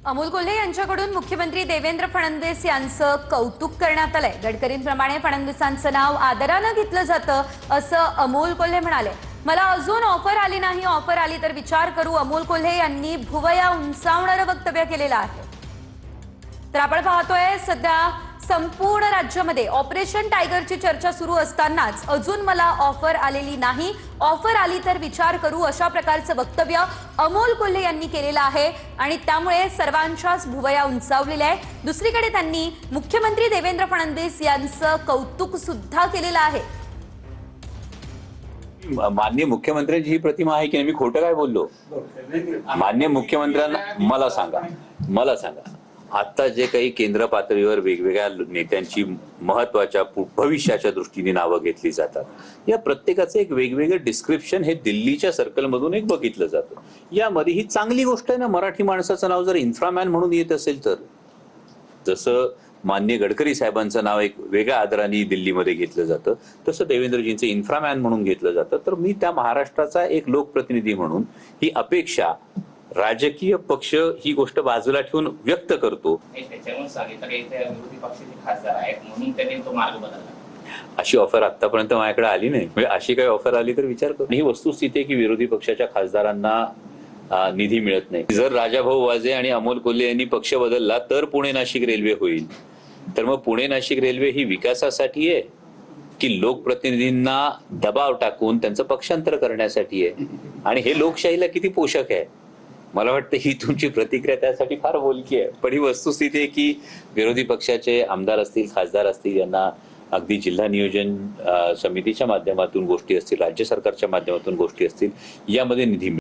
अमोल कोल्हे यांच्याकडून मुख्यमंत्री देवेंद्र फडणवीस यांचं कौतुक करण्यात आलंय। गडकरींप्रमाणे फडणवीसांचं नाव आदरानं घेतलं जातं असं अमोल कोल्हे म्हणाले। मला अजून ऑफर आली नाही, ऑफर आली तर विचार करू, अमोल कोल्हे यांनी भुवया उंचावणारं वक्तव्य केलेलं आहे। तर आपण पाहतोय सध्या संपूर्ण राज्यामध्ये ऑपरेशन टायगरची चर्चा सुरू असतानाच अजून मला ऑफर आलेली नाही, ऑफर आली तर विचार करू, अशा प्रकारचं वक्तव्य अमोल कोल्हे यांनी केलेलं आहे आणि त्यामुळे सर्वांच्याच भुवया उंचावलेल्या आहे। दुसरीकडे त्यांनी मुख्यमंत्री देवेंद्र फडणवीस यांचं कौतुक सुद्धा केलेलं आहे। माननीय मुख्यमंत्र्यांची ही प्रतिमा आहे की मी खोटं काय बोललो? माननीय मुख्यमंत्र्यांना मला सांगा आता जे काही केंद्र पातळीवर वेगवेगळ्या नेत्यांची महत्वाच्या भविष्याच्या दृष्टीने नावं घेतली जातात, या प्रत्येकाचं एक वेगवेगळं डिस्क्रिप्शन हे दिल्लीच्या सर्कलमधून एक बघितलं जातं। यामध्ये ही चांगली गोष्ट आहे ना, मराठी माणसाचं नाव जर इन्फ्रामॅन म्हणून येत असेल तर, जसं माननीय गडकरी साहेबांचं नाव एक वेगळ्या आदराने दिल्लीमध्ये घेतलं जातं, तसं देवेंद्रजींचं इन्फ्रामॅन म्हणून घेतलं जातं। तर मी त्या महाराष्ट्राचा एक लोकप्रतिनिधी म्हणून ही अपेक्षा राजकीय पक्ष ही गोष्ट बाजूला ठेवून व्यक्त करतो। अशी ऑफर आतापर्यंत माझ्याकडे आली नाही, म्हणजे अशी काही ऑफर आली तर विचार करतो। ही वस्तुस्थिती आहे की विरोधी पक्षाच्या खासदारांना निधी मिळत नाही। जर राजाभाऊ वाजे आणि अमोल कोल्हे यांनी पक्ष बदलला तर पुणे नाशिक रेल्वे होईल। तर मग पुणे नाशिक रेल्वे ही विकासासाठी आहे की लोकप्रतिनिधींना दबाव टाकून त्यांचं पक्षांतर करण्यासाठी आहे? आणि हे लोकशाहीला किती पोषक आहे? मला वाटतं ही तुमची प्रतिक्रिया त्यासाठी फार बोलकी आहे। पण ही वस्तुस्थिती आहे की विरोधी पक्षाचे आमदार असतील, खासदार असतील, यांना अगदी जिल्हा नियोजन समितीच्या माध्यमातून गोष्टी असतील, राज्य सरकारच्या माध्यमातून गोष्टी असतील, यामध्ये निधी